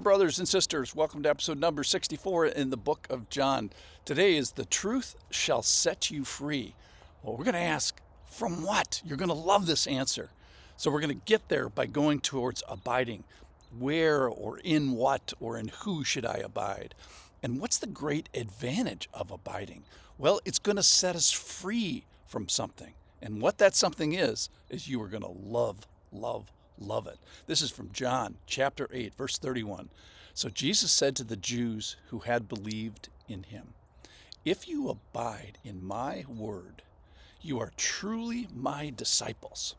brothers and sisters. Welcome to episode number 64 in the book of John. Today is "The Truth Shall Set You Free." Well, we're going to ask, from what? You're going to love this answer. So we're going to get there by going towards abiding. Where or in what or in who should I abide? And what's the great advantage of abiding? Well, it's going to set us free from something. And what that something is you are going to love it. This is from John chapter 8, verse 31. So Jesus said to the Jews who had believed in him, "If you abide in my word, you are truly my disciples,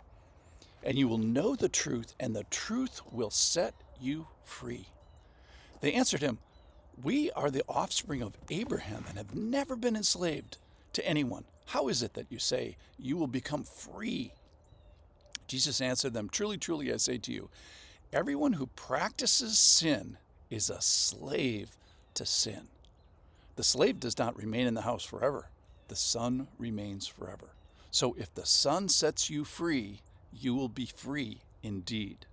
and you will know the truth, and the truth will set you free." They answered him, "We are the offspring of Abraham and have never been enslaved to anyone. How is it that you say you will become free?" Jesus answered them, "Truly, truly, I say to you, everyone who practices sin is a slave to sin. The slave does not remain in the house forever. The son remains forever. So if the son sets you free, you will be free indeed."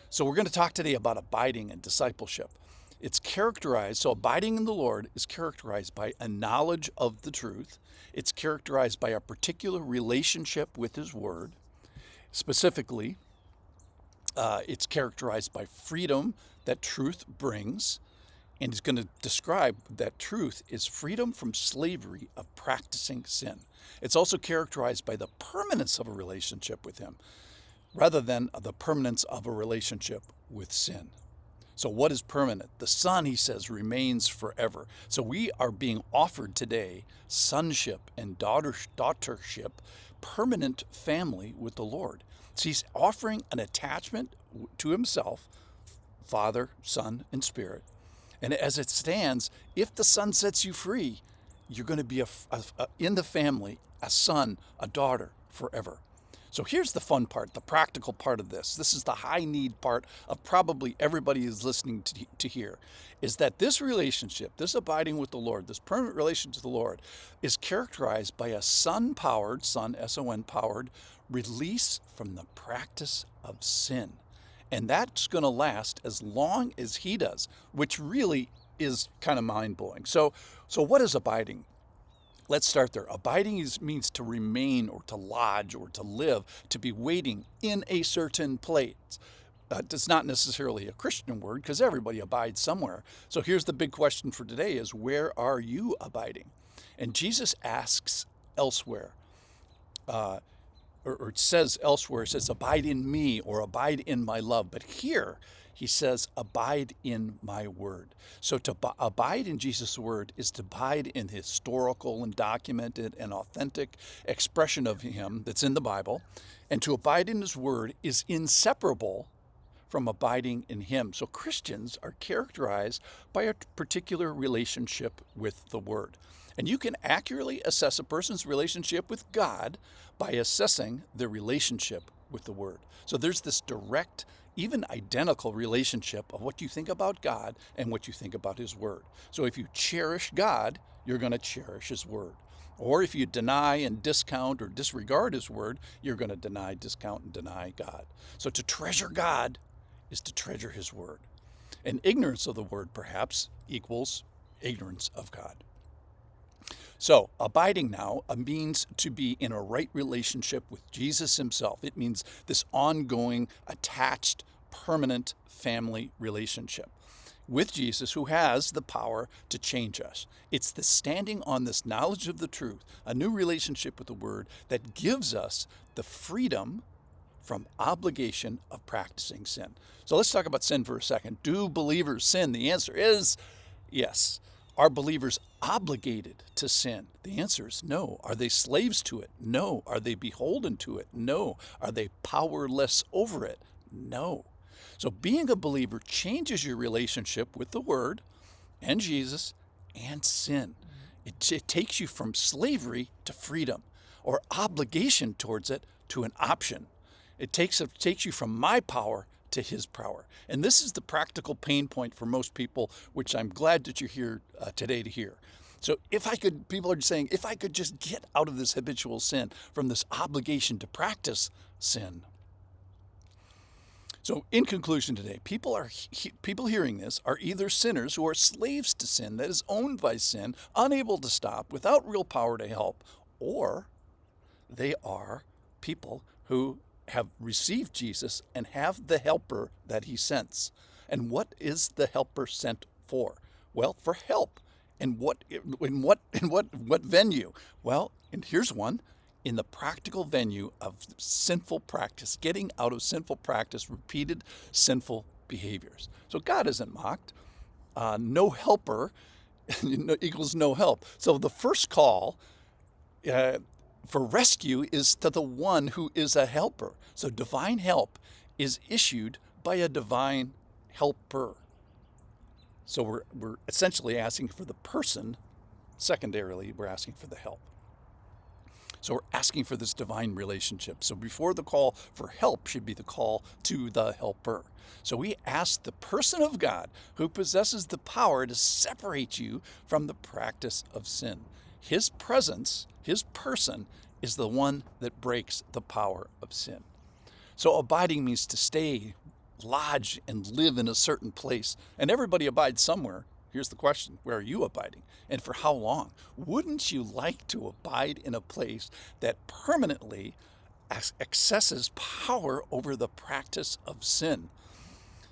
So we're going to talk today about abiding and discipleship. It's characterized, so abiding in the Lord is characterized by a knowledge of the truth. It's characterized by a particular relationship with his word. Specifically, it's characterized by freedom that truth brings, and he's going to describe that truth is freedom from slavery of practicing sin. It's also characterized by the permanence of a relationship with him, rather than the permanence of a relationship with sin. So what is permanent? The Son, he says, remains forever. So we are being offered today sonship and daughtership, permanent family with the Lord. So he's offering an attachment to himself, Father, Son, and Spirit. And as it stands, if the Son sets you free, you're going to be in the family, a son, a daughter forever. So here's the fun part, the practical part of this. This is the high need part of probably everybody who's listening to hear, is that this relationship, this abiding with the Lord, this permanent relationship to the Lord, is characterized by a Son-powered, S-O-N-powered, release from the practice of sin. And that's going to last as long as he does, which really is kind of mind-blowing. So what is abiding? Let's start there. Abiding means to remain or to lodge or to live, to be waiting in a certain place. It's not necessarily a Christian word because everybody abides somewhere. So here's the big question for today is, where are you abiding? And Jesus asks elsewhere, or it says elsewhere, it says, "Abide in me," or "Abide in my love." But here he says, "Abide in my word." So to abide in Jesus' word is to abide in historical and documented and authentic expression of him that's in the Bible. And to abide in his word is inseparable from abiding in him. So Christians are characterized by a particular relationship with the word. And you can accurately assess a person's relationship with God by assessing their relationship with the word. So there's this direct, even identical relationship of what you think about God and what you think about his word. So if you cherish God, you're going to cherish his word. Or if you deny and discount or disregard his word, you're going to deny, discount, and deny God. So to treasure God is to treasure his word. And ignorance of the word, perhaps, equals ignorance of God. So abiding now means to be in a right relationship with Jesus himself. It means this ongoing, attached, permanent family relationship with Jesus, who has the power to change us. It's the standing on this knowledge of the truth, a new relationship with the word that gives us the freedom from obligation of practicing sin. So let's talk about sin for a second. Do believers sin? The answer is yes. Are believers obligated to sin? The answer is no. Are they slaves to it? No. Are they beholden to it? No. Are they powerless over it? No. So being a believer changes your relationship with the Word and Jesus and sin. It takes you from slavery to freedom, or obligation towards it to an option. It takes you from my power to his power. And this is the practical pain point for most people, which I'm glad that you're here today to hear. So people are saying, if I could just get out of this habitual sin, from this obligation to practice sin. So, in conclusion today, people hearing this are either sinners who are slaves to sin, that is owned by sin, unable to stop, without real power to help, or they are people who have received Jesus and have the helper that he sends. And what is the helper sent for? Well, for help. And what venue? Well, and here's one, in the practical venue of sinful practice, getting out of sinful practice, repeated sinful behaviors. So God isn't mocked. No helper equals no help. So the first call for rescue is to the one who is a helper. So divine help is issued by a divine helper. So we're essentially asking for the person. Secondarily, we're asking for the help. So we're asking for this divine relationship. So before the call for help should be the call to the helper. So we ask the person of God who possesses the power to separate you from the practice of sin. His presence, his person, is the one that breaks the power of sin. So abiding means to stay, lodge, and live in a certain place. And everybody abides somewhere. Here's the question: where are you abiding? And for how long? Wouldn't you like to abide in a place that permanently accesses power over the practice of sin?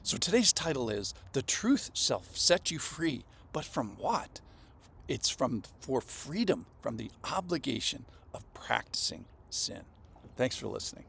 So today's title is "The Truth Shall Set You Free." But from what? It's for freedom from the obligation of practicing sin. Thanks for listening.